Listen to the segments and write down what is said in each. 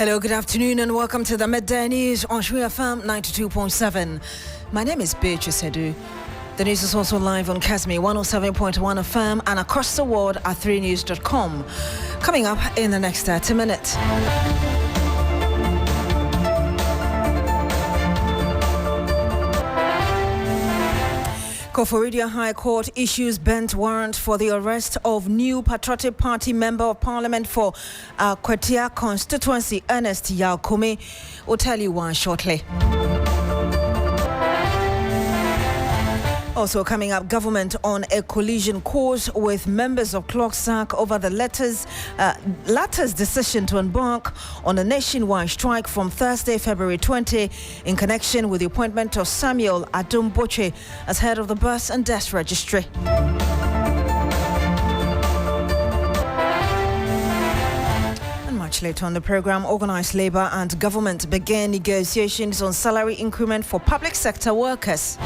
Hello, good afternoon and welcome to the Midday News on Shui FM 92.7. My name is Beatrice Adu. The news is also live on Kasmi 107.1 FM and across the world at 3news.com. Coming up in the next 30 minutes. Koforidua High Court issues bench warrant for the arrest of new Patriotic Party Member of Parliament for Kwetia constituency, Ernest Yaokumi. We'll tell you why shortly. Also coming up, government on a collision course with members of Clocksack over the latter's decision to embark on a nationwide strike from Thursday, February 20, in connection with the appointment of Samuel Adumboche as head of the Birth and Death Registry. Much later on the program, organised labour and government began negotiations on salary increment for public sector workers.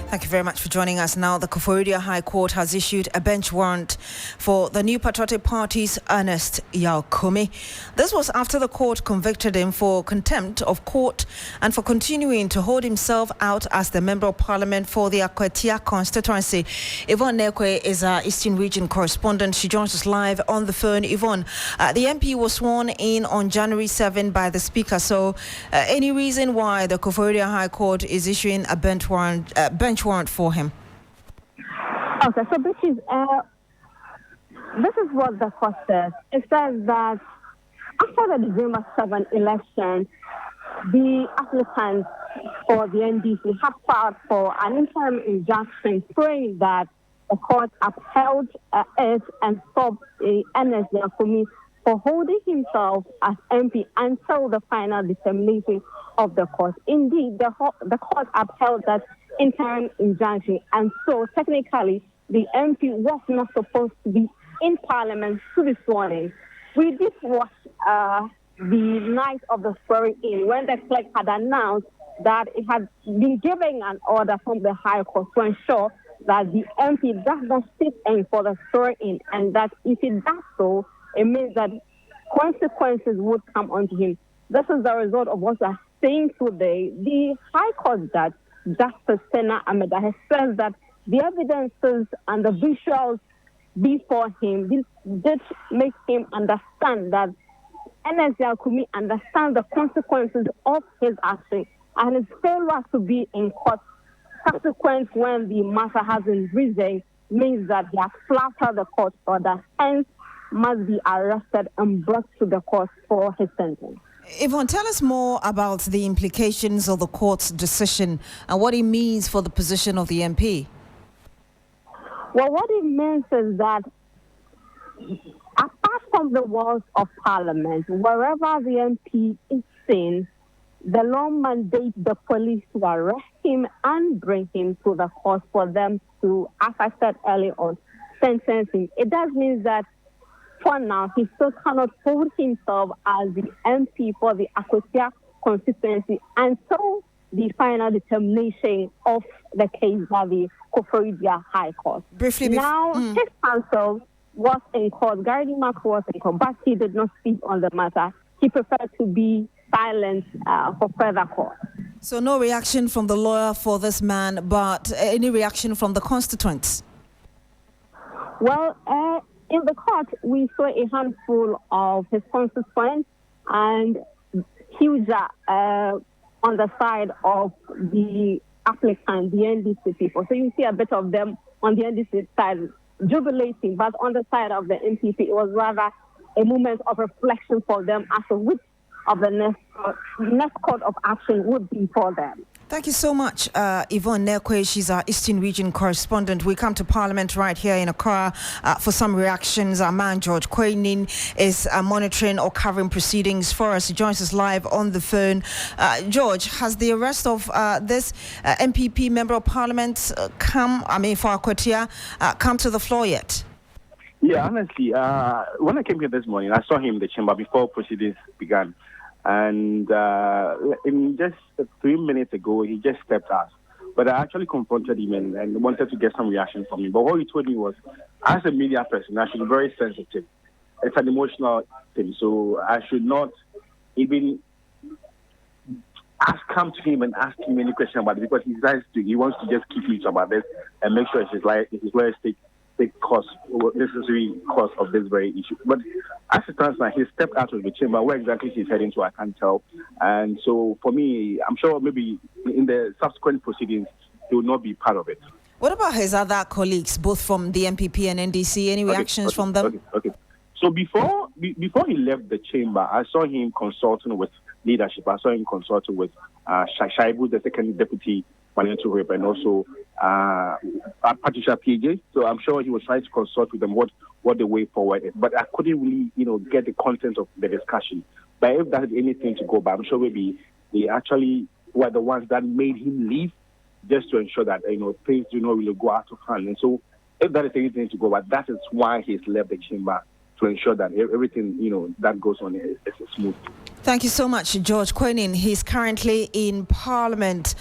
Thank you very much for joining us. Now, the Koforidua High Court has issued a bench warrant for the new Patriotic Party's Ernest Yaokumi. This was after the court convicted him for contempt of court and for continuing to hold himself out as the Member of Parliament for the Kwetia constituency. Yvonne Nekwe is our Eastern Region correspondent. She joins us live on the phone. Yvonne, the MP was sworn in on January 7 by the Speaker. So, any reason why the Koforidua High Court is issuing a bench warrant for him? Okay, so this is what the court says. It says that after the December 7 election, the applicants for the NDC have filed for an interim injunction praying that the court upheld it and stopped Ernest Yaokumi for holding himself as MP until the final determination of the court. Indeed, the court upheld that interim injunction, and so technically the MP was not supposed to be in Parliament to be sworn in. We did watch the night of the swearing in when the clerk had announced that it had been given an order from the High Court to ensure that the MP does not sit in for the swearing in, and that if it does so, it means that consequences would come onto him. This is the result of what we are saying today. The High Court judge, Justice Sena Ameda, has said that the evidences and the visuals before him did make him understand that Ernest Yaokumi understands the consequences of his action, and his failure to be in court subsequent when the matter has been risen means that he has flouted the court order, hence must be arrested and brought to the court for his sentence. Yvonne, tell us more about the implications of the court's decision and what it means for the position of the MP. Well, what it means is that apart from the walls of Parliament, wherever the MP is seen, the law mandates the police to arrest him and bring him to the court for them to, as I said earlier on, sentence him. It does mean that for now, he still cannot hold himself as the MP for the Kwetia constituency until the final determination of the case by the Koforidua High Court. His counsel was in court. Gary Mark was in court, but he did not speak on the matter. He preferred to be silent for further court. So no reaction from the lawyer for this man, but any reaction from the constituents? Well, in the court, we saw a handful of his constituents and huge on the side of the applicant, the NDC people. So you see a bit of them on the NDC side jubilating, but on the side of the NPP, it was rather a moment of reflection for them as to which of the next court of action would be for them. Thank you so much, Yvonne Nekwe. She's our Eastern Region correspondent. We come to Parliament right here in Accra for some reactions. Our man, George Quaynin, is monitoring or covering proceedings for us. He joins us live on the phone. George, has the arrest of this MPP Member of Parliament for Kwetia come to the floor yet? Yeah, honestly, when I came here this morning, I saw him in the chamber before proceedings began. And in just 3 minutes ago, he just stepped out But I actually confronted him and wanted to get some reaction from him. But what he told me was, as a media person, I should be very sensitive. It's an emotional thing, so I should not even come to him and ask him any question about it, because he wants to just keep mute about this and make sure his lawyers take necessary course of this very issue. But as it stands now, he stepped out of the chamber. Where exactly he's heading to, I can't tell. And so for me, I'm sure maybe in the subsequent proceedings, he will not be part of it. What about his other colleagues, both from the MPP and NDC? Any reactions from them? Okay. So before he left the chamber, I saw him consulting with leadership. I saw him consulting with Shaibu, the second deputy financial rep, and also Patricia PJ. So I'm sure he was trying to consult with them what the way forward is. But I couldn't really, get the content of the discussion. But if that is anything to go by, I'm sure maybe they actually were the ones that made him leave, just to ensure that things do not really go out of hand. And so if that is anything to go by, that is why he's left the chamber, to ensure that everything that goes on is smooth. Thank you so much, George Quenin. He's currently in Parliament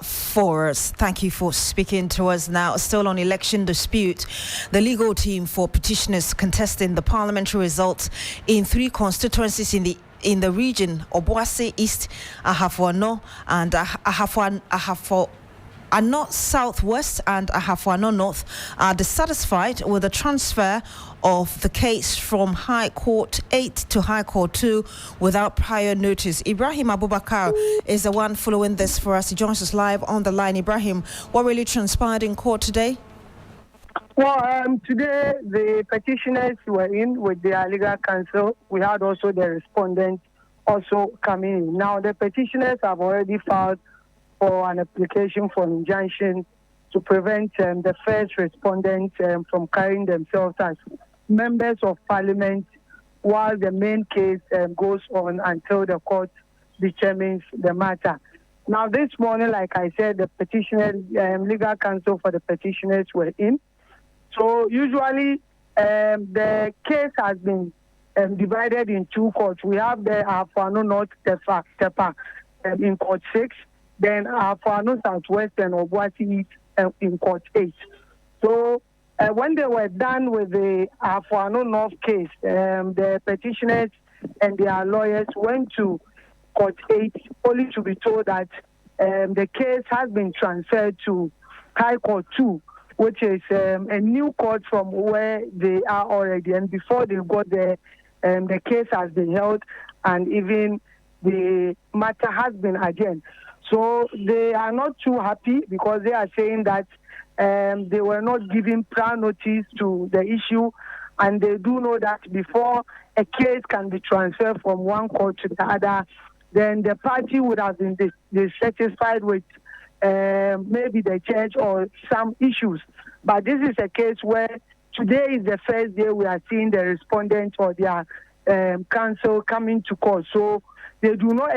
for us. Thank you for speaking to us now. Still on election dispute, the legal team for petitioners contesting the parliamentary results in 3 constituencies in the region, Obuasi East, Ahafo and Ahafo North Southwest and Ahafo North, are dissatisfied with the transfer of the case from High Court 8 to High Court 2 without prior notice. Ibrahim Abubakar is the one following this for us. He joins us live on the line. Ibrahim, what really transpired in court today? Well, today the petitioners were in with their legal counsel. We had also the respondents also coming in. Now, the petitioners have already filed for an application for injunction to prevent the first respondents from carrying themselves as members of parliament while the main case goes on until the court determines the matter. Now, this morning, like I said, the petitioners, legal counsel for the petitioners were in. So usually the case has been divided in 2 courts. We have the Afano North Tepa in Court 6, then Afano Southwest and Obuasi East in Court 8. So when they were done with the Afano North case, the petitioners and their lawyers went to Court 8 only to be told that the case has been transferred to High Court 2, which is a new court from where they are already. And before they got there, the case has been held and even the matter has been adjourned. So they are not too happy because they are saying that they were not given prior notice to the issue, and they do know that before a case can be transferred from one court to the other, then the party would have been dissatisfied with maybe the church or some issues. But this is a case where today is the first day we are seeing the respondents or their counsel coming to court. So they do not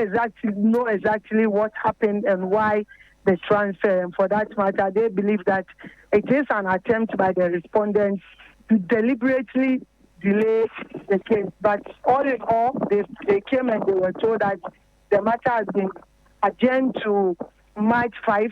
know exactly what happened and why the transfer. And for that matter, they believe that it is an attempt by the respondents to deliberately delay the case. But all in all, they came and they were told that the matter has been adjourned to March 5,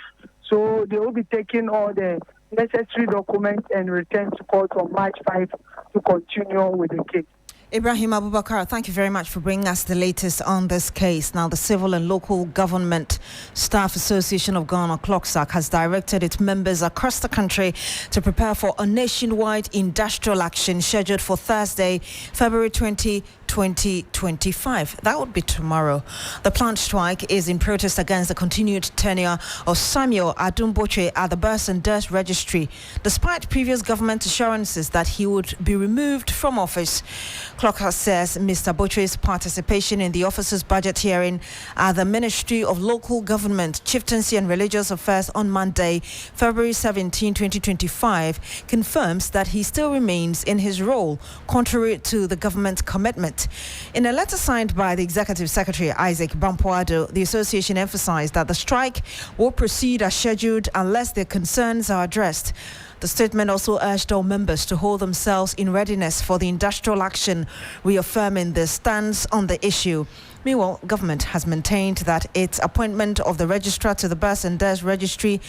so they will be taking all the necessary documents and return to court on March 5 to continue with the case. Ibrahim Abubakar, thank you very much for bringing us the latest on this case. Now, the Civil and Local Government Staff Association of Ghana, CLOGSAC, has directed its members across the country to prepare for a nationwide industrial action scheduled for Thursday, February 20, 2025. That would be tomorrow. The planned strike is in protest against the continued tenure of Samuel Adumboche at the Births and Deaths Registry, despite previous government assurances that he would be removed from office. CLOGSAC says Mr. Boche's participation in the officer's budget hearing at the Ministry of Local Government, Chieftaincy and Religious Affairs on Monday, February 17, 2025, confirms that he still remains in his role, contrary to the government commitment. In a letter signed by the Executive Secretary Isaac Bampoado, the association emphasized that the strike will proceed as scheduled unless their concerns are addressed. The statement also urged all members to hold themselves in readiness for the industrial action, reaffirming their stance on the issue. Meanwhile, government has maintained that its appointment of the registrar to the Births and Deaths Registry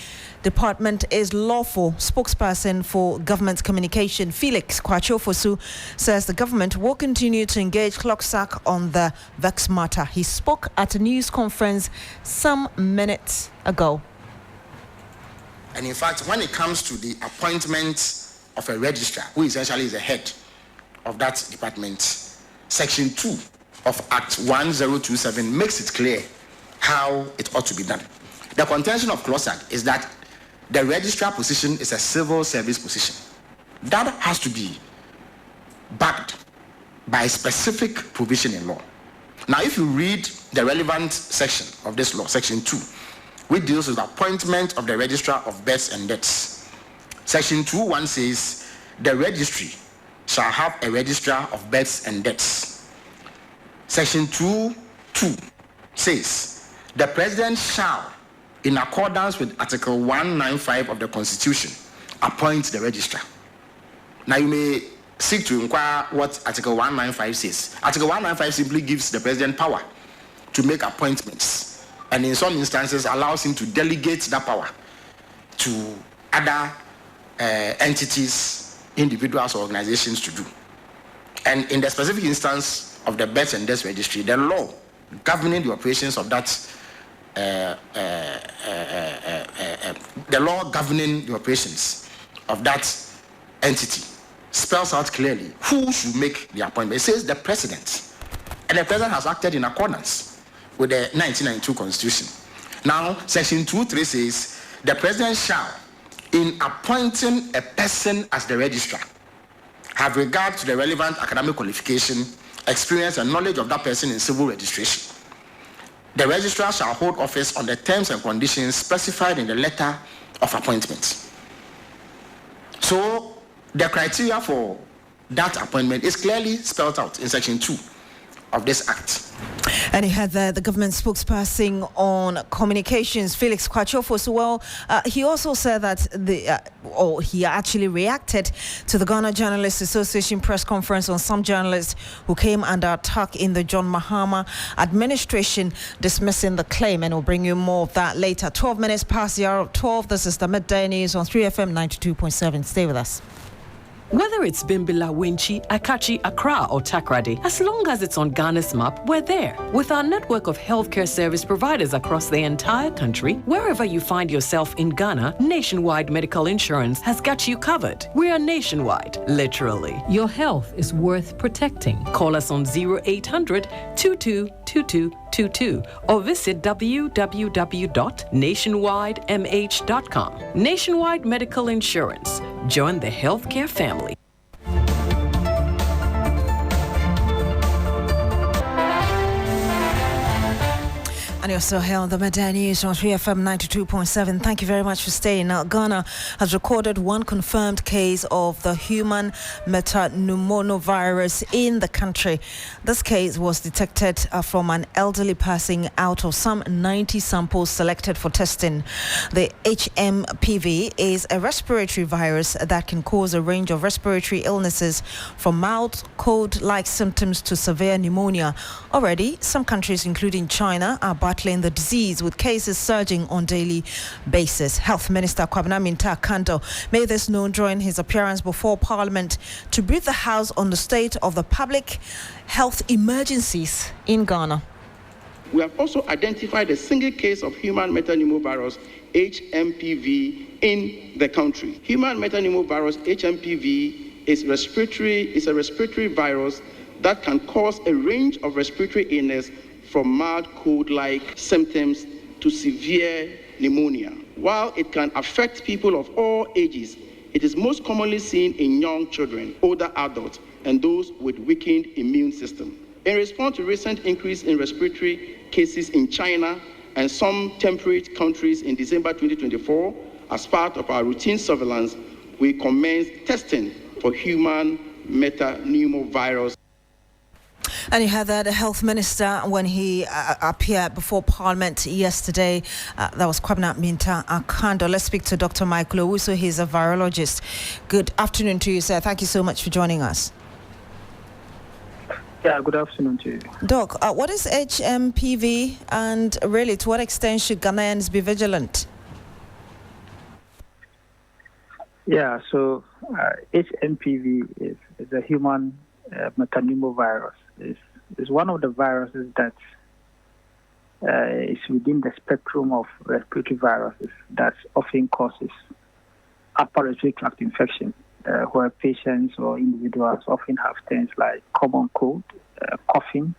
Department is lawful. Spokesperson for Government Communication, Felix Kwachofosu, says the government will continue to engage Clocksack on the Vex matter. He spoke at a news conference some minutes ago. And in fact, when it comes to the appointment of a registrar, who essentially is the head of that department, Section 2 of Act 1027 makes it clear how it ought to be done. The contention of Clocksack is that the registrar position is a civil service position. That has to be backed by a specific provision in law. Now, if you read the relevant section of this law, Section 2, which deals with the appointment of the registrar of births and deaths, Section 2.1 says, the registry shall have a registrar of births and deaths. Section 2.2 says, the president shall, in accordance with Article 195 of the Constitution, appoint the registrar. Now, you may seek to inquire what Article 195 says. Article 195 simply gives the president power to make appointments, and in some instances allows him to delegate that power to other entities, individuals, or organizations to do. And in the specific instance of the Births and Deaths Registry, the law governing the operations of that, the law governing the operations of that entity spells out clearly who should make the appointment. It says the president, and the president has acted in accordance with the 1992 Constitution. Now, Section 2.3 says the president shall, in appointing a person as the registrar, have regard to the relevant academic qualification, experience, and knowledge of that person in civil registration. The registrar shall hold office on the terms and conditions specified in the letter of appointment. So, the criteria for that appointment is clearly spelled out in Section 2 of this Act. And he had the government spokesperson on communications, Felix Kwachofosu. Well, he also said that he actually reacted to the Ghana Journalists Association press conference on some journalists who came under attack in the John Mahama administration, dismissing the claim. And we'll bring you more of that later. 12 minutes past the hour of 12. This is the Midday News on 3FM 92.7. Stay with us. Whether it's Bimbilla, Winchi, Akachi, Accra, or Takrady, as long as it's on Ghana's map, we're there. With our network of healthcare service providers across the entire country, wherever you find yourself in Ghana, Nationwide Medical Insurance has got you covered. We are nationwide, literally. Your health is worth protecting. Call us on 0800 222222 or visit www.nationwidemh.com. Nationwide Medical Insurance. Join the healthcare family. And you're still here on the Midday News on 3FM 92.7. Thank you very much for staying. Now, Ghana has recorded one confirmed case of the human metapneumovirus in the country. This case was detected from an elderly person out of some 90 samples selected for testing. The HMPV is a respiratory virus that can cause a range of respiratory illnesses from mild cold-like symptoms to severe pneumonia. Already, some countries, including China, are battling the disease, with cases surging on daily basis. Health Minister Kwabena Minta Kanto made this known during his appearance before Parliament to brief the House on the state of the public health emergencies in Ghana. We have also identified a single case of human metapneumovirus HMPV in the country. Human metapneumovirus HMPV is a respiratory virus that can cause a range of respiratory illness from mild cold-like symptoms to severe pneumonia. While it can affect people of all ages, it is most commonly seen in young children, older adults, and those with weakened immune system. In response to recent increase in respiratory cases in China and some temperate countries in December 2024, as part of our routine surveillance, we commenced testing for human metapneumovirus. And you heard that the health minister, when he appeared before Parliament yesterday, that was Kwabena Minta Akando. Let's speak to Dr. Michael Owusu. He's a virologist. Good afternoon to you, sir. Thank you so much for joining us. Yeah, good afternoon to you. Doc, what is HMPV, and really to what extent should Ghanaians be vigilant? Yeah, so HMPV is a human metapneumovirus. It's one of the viruses that is within the spectrum of respiratory viruses that often causes upper respiratory tract infection, where patients or individuals often have things like common cold, coughing,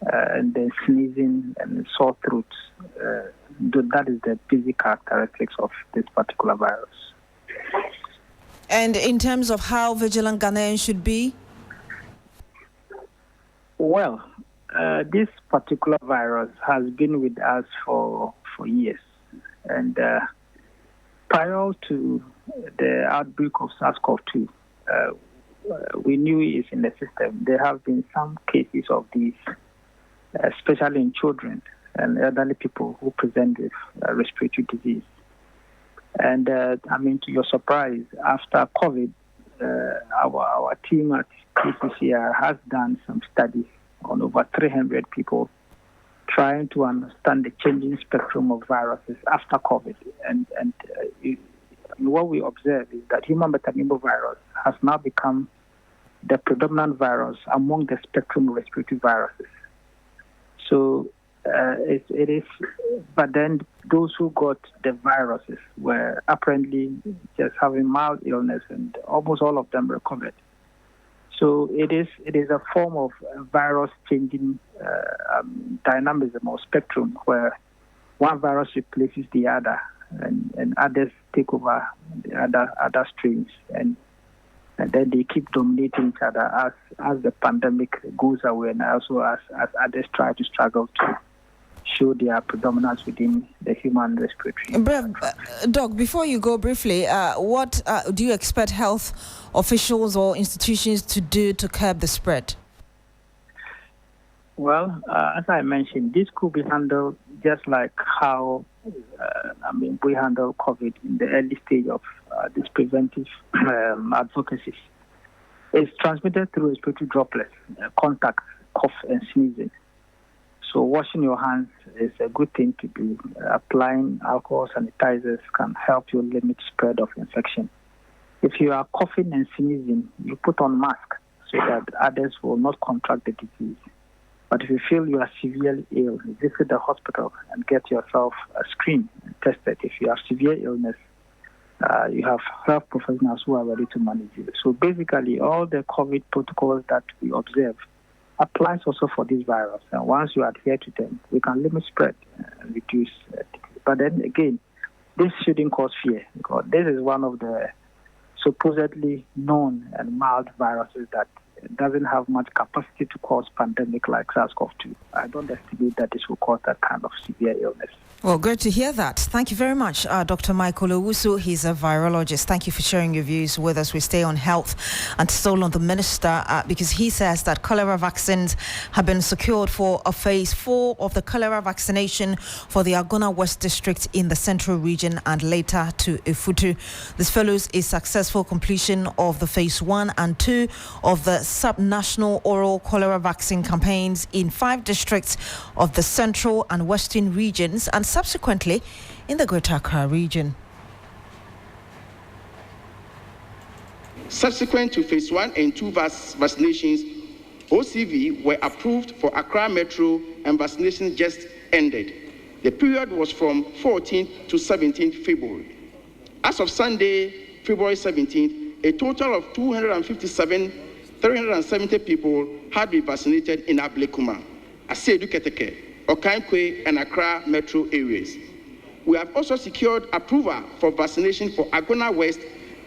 and then sneezing and sore throats. That is the basic characteristics of this particular virus. And in terms of how vigilant Ghanaians should be? Well, this particular virus has been with us for years. And prior to the outbreak of SARS-CoV-2, we knew it's in the system. There have been some cases of these, especially in children and elderly people who present with respiratory disease. And to your surprise, after COVID, our team at KCCR has done some studies on over 300 people trying to understand the changing spectrum of viruses after COVID. And what we observe is that human metapneumovirus has now become the predominant virus among the spectrum of respiratory viruses. So it is, but then those who got the viruses were apparently just having mild illness, and almost all of them recovered. So it is a form of virus changing dynamism or spectrum where one virus replaces the other, and others take over the other strains, and then they keep dominating each other as the pandemic goes away, and also as others try to struggle to show their predominance within the human respiratory. Doc, before you go briefly, what do you expect health officials or institutions to do to curb the spread? Well, as I mentioned, this could be handled just like how we handle COVID in the early stage of this preventive advocacy. It's transmitted through respiratory droplets, contact, cough, and sneezing. So washing your hands is a good thing to do. Applying alcohol sanitizers can help you limit spread of infection. If you are coughing and sneezing, you put on mask so that others will not contract the disease. But if you feel you are severely ill, visit the hospital and get yourself screened and tested. If you have severe illness, you have health professionals who are ready to manage you. So basically, all the COVID protocols that we observe applies also for this virus. And once you adhere to them, we can limit spread and reduce. But then again, this shouldn't cause fear, because this is one of the supposedly known and mild viruses that doesn't have much capacity to cause pandemic like SARS-CoV-2. I don't estimate that this will cause that kind of severe illness. Well, great to hear that. Thank you very much, Dr. Michael Owusu. He's a virologist. Thank you for sharing your views with us. We stay on health and still on the minister because he says that cholera vaccines have been secured for a phase 4 of the cholera vaccination for the Agona West District in the Central Region and later to Ifutu. This follows a successful completion of the phase 1 and 2 of the sub-national oral cholera vaccine campaigns in 5 districts of the Central and Western regions and subsequently in the Greater Accra region. Subsequent to phase 1 and 2 vaccinations, OCV were approved for Accra Metro and vaccination just ended. The period was from 14th to 17th February. As of Sunday, February 17th, a total of 370 people had been vaccinated in Ablekuma, Asedu Keteke, Okankwe, and Accra metro areas. We have also secured approval for vaccination for Agona West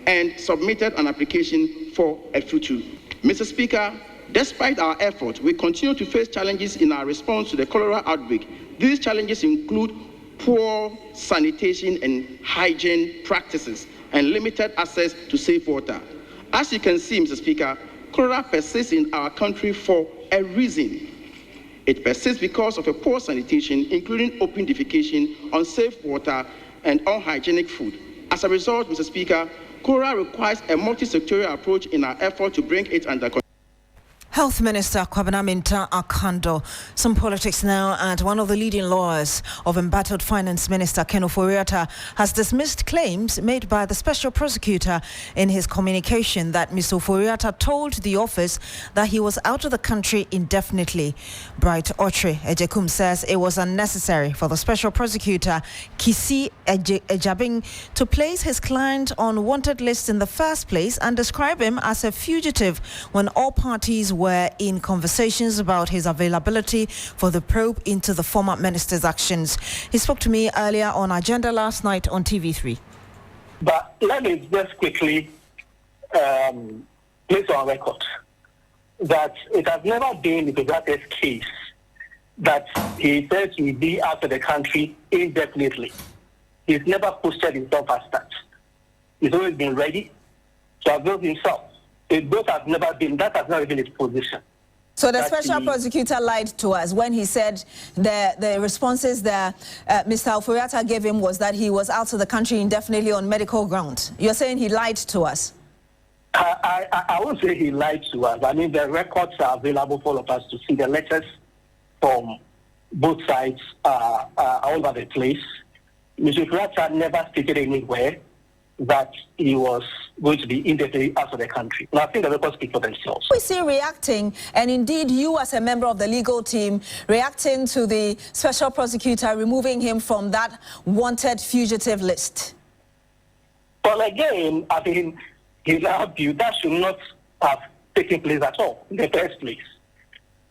and submitted an application for Ifutu. Mr. Speaker, despite our efforts, we continue to face challenges in our response to the cholera outbreak. These challenges include poor sanitation and hygiene practices and limited access to safe water. As you can see, Mr. Speaker, cholera persists in our country for a reason. It persists because of a poor sanitation, including open defecation, unsafe water, and unhygienic food. As a result, Mr. Speaker, cholera requires a multi-sectorial approach in our effort to bring it under control. Health Minister Kwabena Minta Akando. Some politics now, and one of the leading lawyers of embattled Finance Minister Ken Ofori-Atta has dismissed claims made by the special prosecutor in his communication that Mr. Ofori-Atta told the office that he was out of the country indefinitely. Bright Ochre Ejekum says it was unnecessary for the special prosecutor Kisi Ejabing to place his client on wanted list in the first place and describe him as a fugitive when all parties were in conversations about his availability for the probe into the former minister's actions. He spoke to me earlier on Agenda last night on TV3. But let me just quickly place on record that it has never been the Beatrice's case that he says he will be out of the country indefinitely. He's never posted himself as that. He's always been ready to avail himself. That has never been his position. So the special prosecutor lied to us when he said the responses that Mr. Ofori-Atta gave him was that he was out of the country indefinitely on medical grounds. You're saying he lied to us? I won't say he lied to us. I mean, the records are available for all of us to see. The letters from both sides are all over the place. Mr. Ofori-Atta never stated anywhere that he was going to be indefinitely out of the country. And I think the records speak for themselves. We see reacting, and indeed you as a member of the legal team, reacting to the special prosecutor removing him from that wanted fugitive list. Well, again, I mean, in our view, that should not have taken place at all in the first place.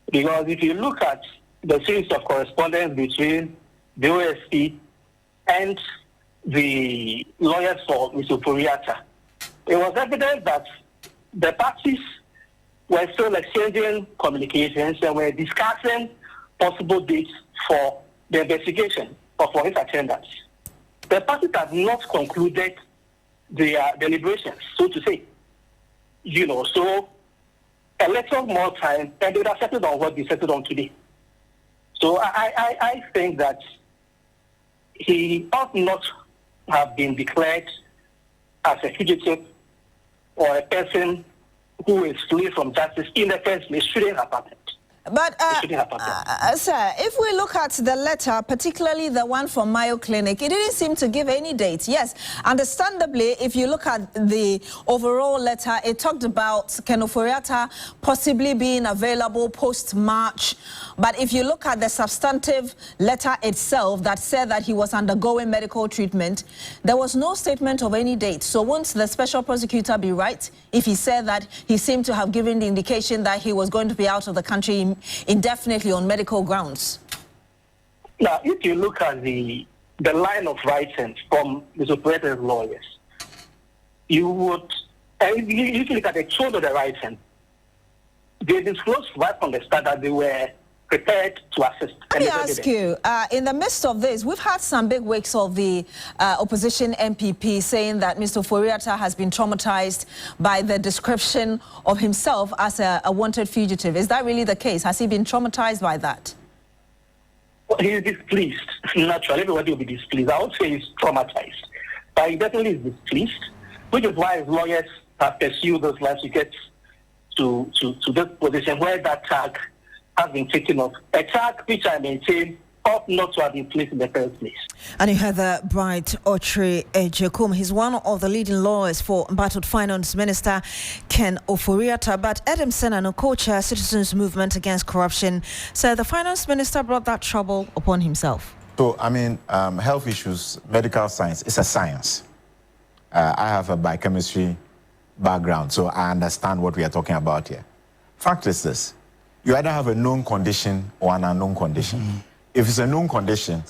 Because if you look at the series of correspondence between the OSP and the lawyers for Mr. Ofori-Atta, it was evident that the parties were still exchanging communications and were discussing possible dates for the investigation or for his attendance. The parties have not concluded their deliberations, so to say. So a little more time, and they would have settled on what they settled on today. So I think that he ought not have been declared as a fugitive or a person who is fleeing from justice in the first place. Shouldn't have happened. But, sir, if we look at the letter, particularly the one from Mayo Clinic, it didn't seem to give any dates. Yes, understandably, if you look at the overall letter, it talked about Ken Ofori-Atta possibly being available post-March. But if you look at the substantive letter itself that said that he was undergoing medical treatment, there was no statement of any date. So won't the special prosecutor be right if he said that he seemed to have given the indication that he was going to be out of the country indefinitely on medical grounds? Now, if you look at the line of writing from the Ofori-Atta's lawyers, you would, if you look at the tone of the writing, they disclosed right from the start that they were prepared to assist. Let me ask you, in the midst of this, we've had some big wakes of the opposition MPP saying that Mr. Ofori-Atta has been traumatized by the description of himself as a wanted fugitive. Is that really the case? Has he been traumatized by that? Well, he is displeased. Naturally, everybody will be displeased. I would say he's traumatized. But he definitely is displeased, which is why his lawyers have pursued those lines to get to this position where that tag has been taken off. A tag which I maintain ought not to have been placed in the first place. And you heard the Bright Ochre Ejekum. He's one of the leading lawyers for embattled Finance Minister Ken Ofori-Atta. But Adam Senano, co-chair Citizens Movement Against Corruption, said the Finance Minister brought that trouble upon himself. So, I mean, health issues, medical science, it's a science. I have a biochemistry background, so I understand what we are talking about here. Fact is this. You either have a known condition or an unknown condition. Mm-hmm. If it's a known condition,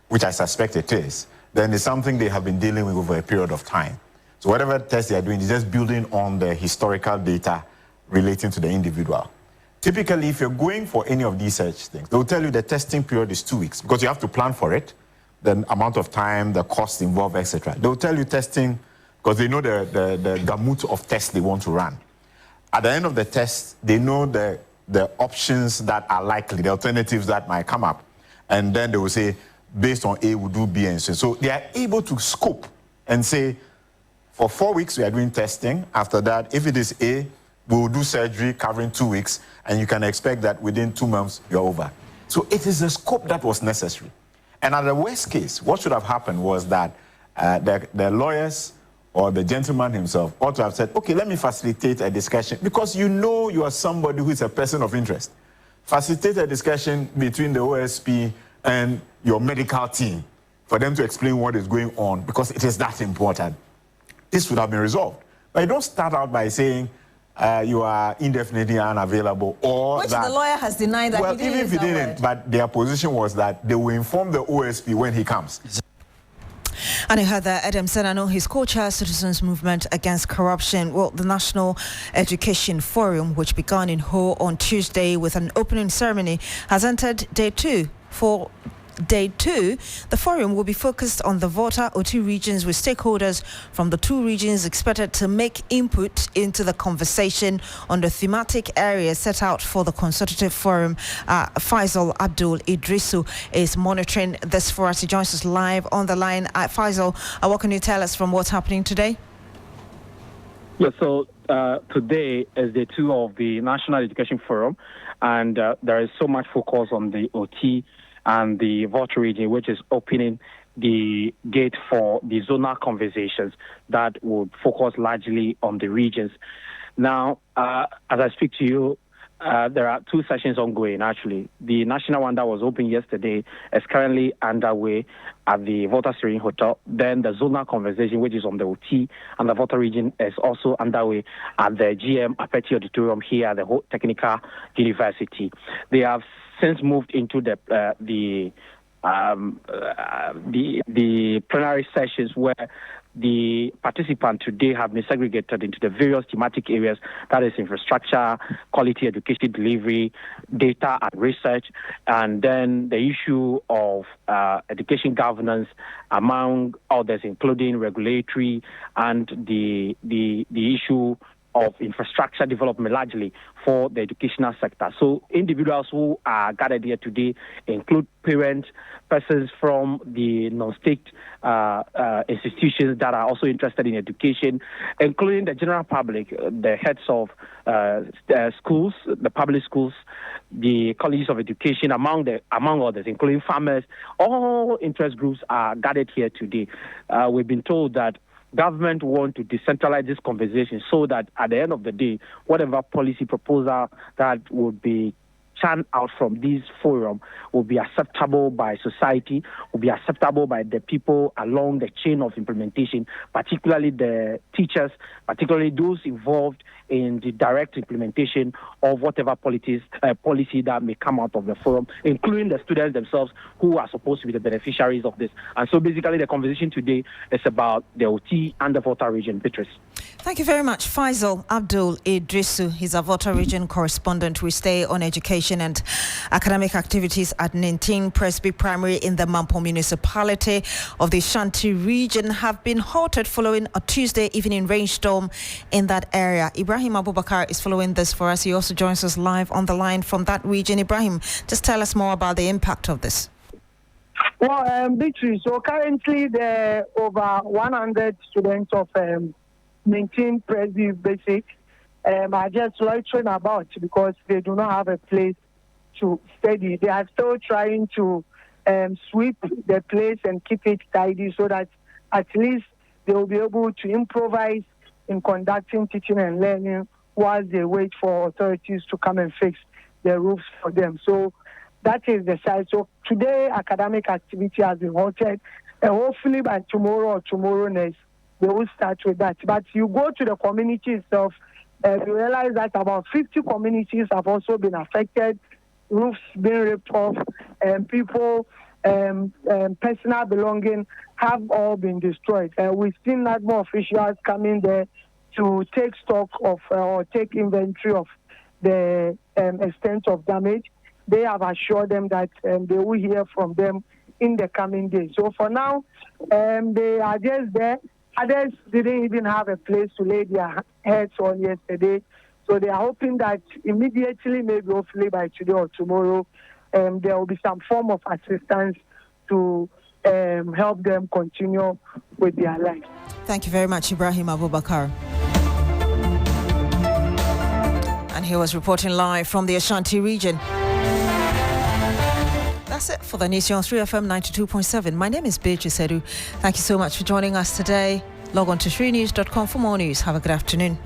which I suspect it is, then it's something they have been dealing with over a period of time. So whatever test they are doing is just building on the historical data relating to the individual. Typically, if you're going for any of these such things, they'll tell you the testing period is 2 weeks because you have to plan for it, the amount of time, the costs involved, etc. They'll tell you testing because they know the gamut of tests they want to run. at the end of the test, they know the options that are likely, the alternatives that might come up. And then they will say, based on A, we'll do B and C. So they are able to scope and say, for 4 weeks, we are doing testing. After that, if it is A, we will do surgery covering 2 weeks, and you can expect that within 2 months, you're over. So it is a scope that was necessary. And at the worst case, what should have happened was that the lawyers or the gentleman himself ought to have said, okay, let me facilitate a discussion, because you know you are somebody who is a person of interest. Facilitate a discussion between the OSP and your medical team for them to explain what is going on, because it is that important. This would have been resolved. But you don't start out by saying you are indefinitely unavailable, or which that, the lawyer has denied that he didn't. Well, even if he didn't, but their position was that they will inform the OSP when he comes. And you heard that Adam Senano, his co-chairs Citizens Movement Against Corruption. Well, the National Education Forum, which began in Ho on Tuesday with an opening ceremony, has entered day 2. For Day 2, the forum will be focused on the Volta O2 regions, with stakeholders from the 2 regions expected to make input into the conversation on the thematic areas set out for the consultative forum. Faisal Abdul Idrisu is monitoring this for us. He joins us live on the line. Faisal, what can you tell us from what's happening today? Yeah, so today is Day 2 of the National Education Forum, and there is so much focus on the OT and the Volta region, which is opening the gate for the zonal conversations that would focus largely on the regions. Now, as I speak to you, there are 2 sessions ongoing, actually. The national one that was open yesterday is currently underway at the Volta Serene Hotel. Then the zonal conversation, which is on the OT and the Volta region, is also underway at the GM Apeti Auditorium here at the Technical University. They have since moved into the plenary sessions, where the participants today have been segregated into the various thematic areas, that is infrastructure, quality education delivery, data and research, and then the issue of education governance, among others, including regulatory and the issue of infrastructure development, largely for the educational sector. So individuals who are gathered here today include parents, persons from the non-state institutions that are also interested in education, including the general public, the heads of schools, the public schools, the colleges of education, among others, including farmers. All interest groups are gathered here today. We've been told that government want to decentralize this conversation so that at the end of the day, whatever policy proposal that would be churned out from this forum will be acceptable by society, will be acceptable by the people along the chain of implementation, particularly the teachers, particularly those involved in the direct implementation of whatever policy that may come out of the forum, including the students themselves who are supposed to be the beneficiaries of this. And so basically the conversation today is about the OT and the Volta region. Beatrice. Thank you very much, Faisal Abdul Idrisu. He's a Volta region correspondent. We stay on education and academic activities at 19 Presby Primary in the Mampo municipality of the Shanti region have been halted following a Tuesday evening rainstorm in that area. Ibrahim Abubakar is following this for us. He also joins us live on the line from that region. Ibrahim, just tell us more about the impact of this. Well, Beatrice, so currently there are over 100 students of 19 Presby Basic are just loitering about because they do not have a place to study. They are still trying to sweep the place and keep it tidy so that at least they will be able to improvise in conducting teaching and learning while they wait for authorities to come and fix the roofs for them. So that is the side. So today, academic activity has been halted, and hopefully by tomorrow or tomorrow next, they will start with that. But you go to the community itself, you realize that about 50 communities have also been affected, roofs being ripped off, and people, personal belongings have all been destroyed. We've seen that more officials coming there to take stock of or take inventory of the extent of damage. They have assured them that they will hear from them in the coming days. So for now, they are just there. Others didn't even have a place to lay their heads on yesterday. So they are hoping that immediately, maybe hopefully by today or tomorrow, there will be some form of assistance to help them continue with their life. Thank you very much, Ibrahim Abubakar. And he was reporting live from the Ashanti region. That's it for the news on 3FM 92.7. My name is Beatrice Adu. Thank you so much for joining us today. Log on to shrenews.com for more news. Have a good afternoon.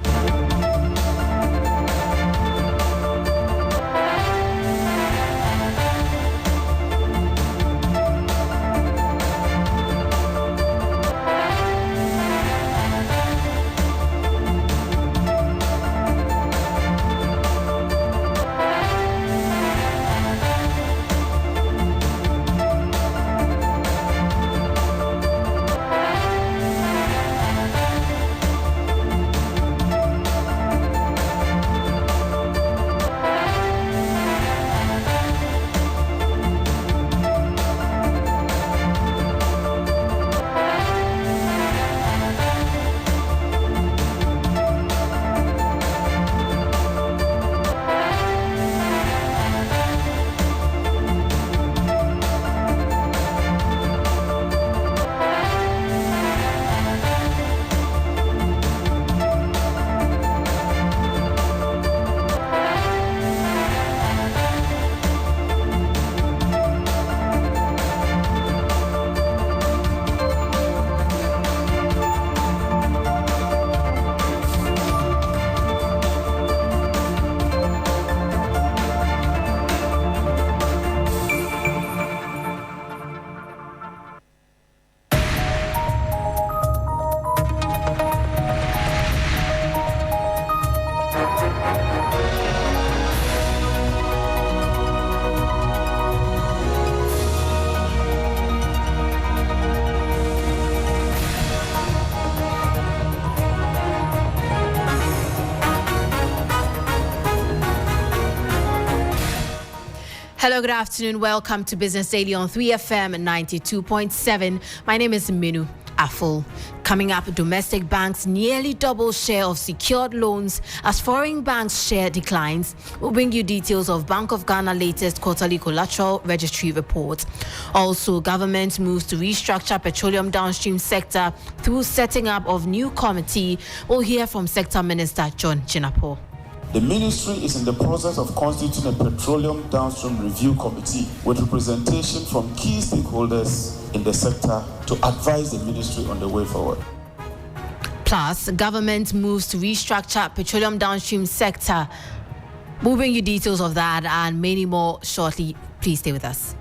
Hello, good afternoon. Welcome to Business Daily on 3FM 92.7. My name is Manu. Afful. Coming up, domestic banks nearly double share of secured loans as foreign banks' share declines. We'll bring you details of Bank of Ghana latest quarterly collateral registry report. Also, government moves to restructure petroleum downstream sector through setting up of new committee. We'll hear from Sector Minister John Chinapo. The ministry is in the process of constituting a petroleum downstream review committee with representation from key stakeholders in the sector to advise the ministry on the way forward. Plus, government moves to restructure petroleum downstream sector. We'll bring you details of that and many more shortly. Please stay with us.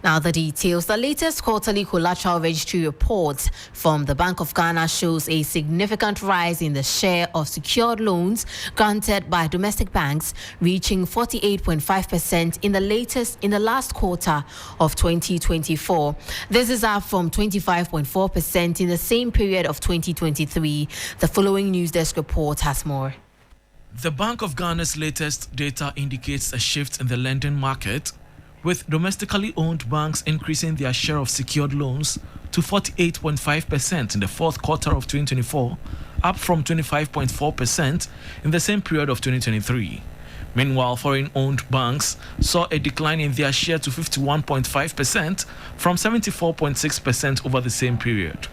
Now the details. The latest quarterly collateral registry report from the Bank of Ghana shows a significant rise in the share of secured loans granted by domestic banks, reaching 48.5% in the last quarter of 2024. This is up from 25.4% in the same period of 2023. The following news desk report has more. The Bank of Ghana's latest data indicates a shift in the lending market, with domestically owned banks increasing their share of secured loans to 48.5% in the fourth quarter of 2024, up from 25.4% in the same period of 2023. Meanwhile, foreign-owned banks saw a decline in their share to 51.5% from 74.6% over the same period.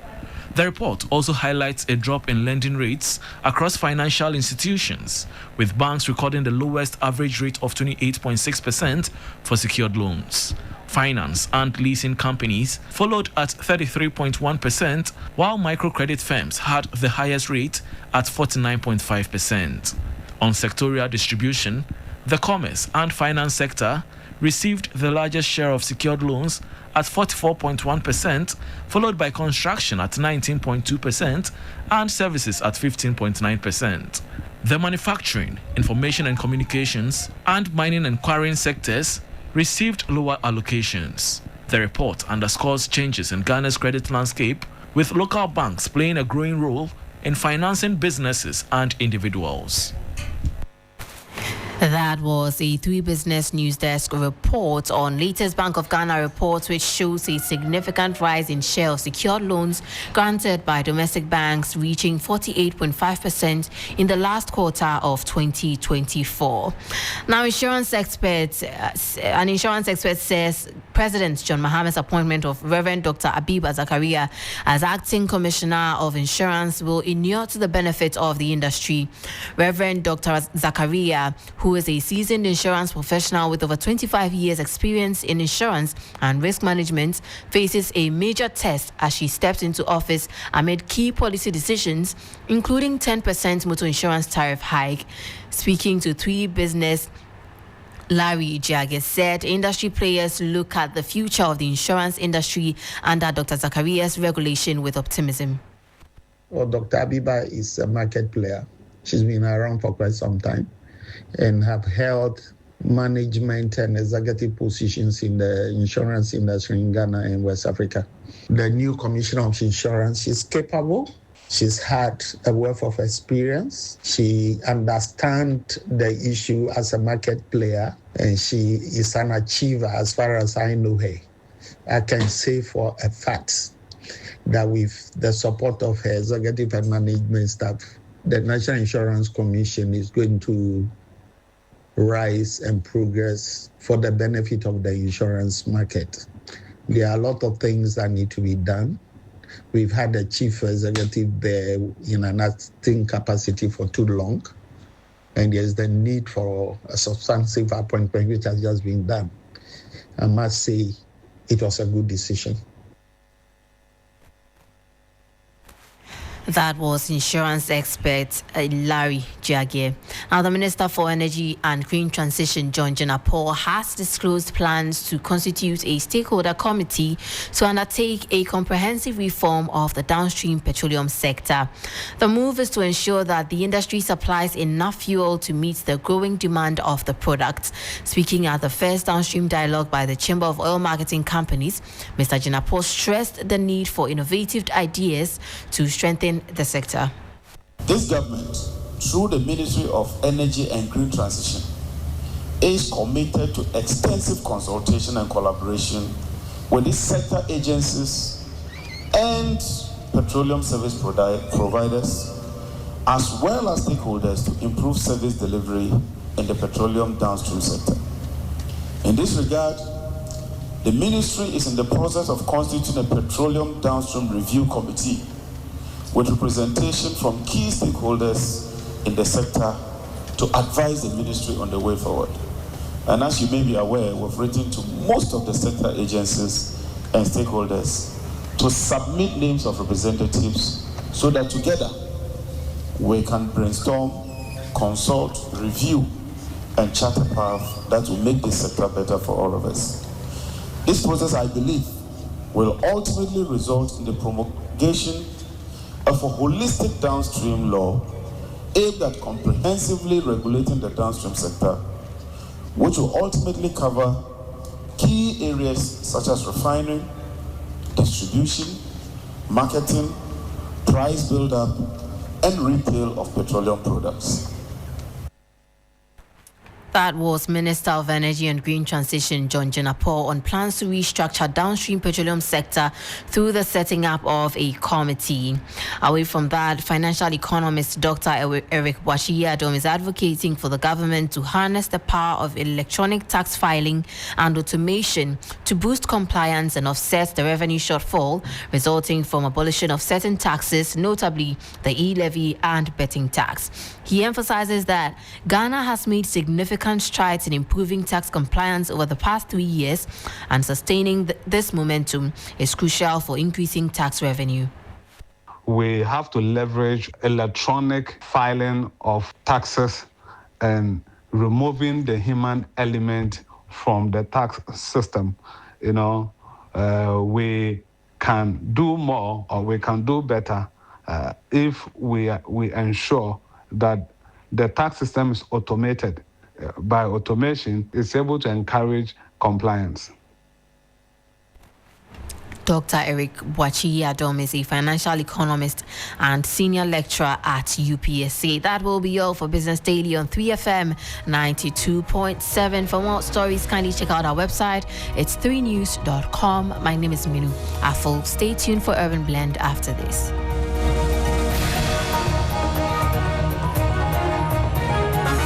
The report also highlights a drop in lending rates across financial institutions, with banks recording the lowest average rate of 28.6% for secured loans. Finance and leasing companies followed at 33.1%, while microcredit firms had the highest rate at 49.5%. On sectorial distribution, the commerce and finance sector received the largest share of secured loans at 44.1%, followed by construction at 19.2% and services at 15.9%. The manufacturing, information and communications, and mining and quarrying sectors received lower allocations. The report underscores changes in Ghana's credit landscape, with local banks playing a growing role in financing businesses and individuals. That was a 3 Business News Desk report on latest Bank of Ghana report, which shows a significant rise in share of secured loans granted by domestic banks, reaching 48.5% in the last quarter of 2024. Now, an insurance expert says President John Mahama's appointment of Reverend Dr. Abiba Zakaria as acting commissioner of insurance will inure to the benefit of the industry. Reverend Dr. Zakaria, who is a seasoned insurance professional with over 25 years experience in insurance and risk management, faces a major test as she steps into office amid key policy decisions, including 10% motor insurance tariff hike. Speaking to 3 Business, Larry Jagge said industry players look at the future of the insurance industry under Dr. Zakaria's regulation with optimism. Well, Dr. Abiba is a market player. She's been around for quite some time and have held management and executive positions in the insurance industry in Ghana and West Africa. The new commissioner of insurance is capable. She's had a wealth of experience. She understands the issue as a market player, and she is an achiever as far as I know her. I can say for a fact that with the support of her executive and management staff, the National Insurance Commission is going to rise and progress for the benefit of the insurance market. There are a lot of things that need to be done. We've had a chief executive there in an acting capacity for too long, and there's the need for a substantive appointment which has just been done. I must say it was a good decision. That was insurance expert Larry Jagge. Now, the Minister for Energy and Green Transition, John Jinapor, has disclosed plans to constitute a stakeholder committee to undertake a comprehensive reform of the downstream petroleum sector. The move is to ensure that the industry supplies enough fuel to meet the growing demand of the product. Speaking at the first downstream dialogue by the Chamber of Oil Marketing Companies, Mr. Jinapor stressed the need for innovative ideas to strengthen the sector. This government, through the Ministry of Energy and Green Transition, is committed to extensive consultation and collaboration with these sector agencies and petroleum service providers, as well as stakeholders, to improve service delivery in the petroleum downstream sector. In this regard, the ministry is in the process of constituting a petroleum downstream review committee with representation from key stakeholders in the sector to advise the ministry on the way forward. And as you may be aware, we've written to most of the sector agencies and stakeholders to submit names of representatives so that together we can brainstorm, consult, review, and chart a path that will make this sector better for all of us. This process, I believe, will ultimately result in the promulgation of a holistic downstream law aimed at comprehensively regulating the downstream sector, which will ultimately cover key areas such as refining, distribution, marketing, price build-up, and retail of petroleum products. That was Minister of Energy and Green Transition, John Jinapor, on plans to restructure downstream petroleum sector through the setting up of a committee. Away from that, financial economist Dr. Eric Adu is advocating for the government to harness the power of electronic tax filing and automation to boost compliance and offset the revenue shortfall resulting from abolition of certain taxes, notably the e-levy and betting tax. He emphasizes that Ghana has made significant strides in improving tax compliance over the past 3 years, and sustaining this momentum is crucial for increasing tax revenue. We have to leverage electronic filing of taxes and removing the human element from the tax system. We can do more, or we can do better if we ensure that the tax system is automated. By automation, it's able to encourage compliance. Dr. Eric Boachi-Adom is a financial economist and senior lecturer at UPSA. That will be all for Business Daily on 3FM 92.7. For more stories, kindly check out our website. It's 3news.com. My name is Manu. Afful. Stay tuned for Urban Blend after this.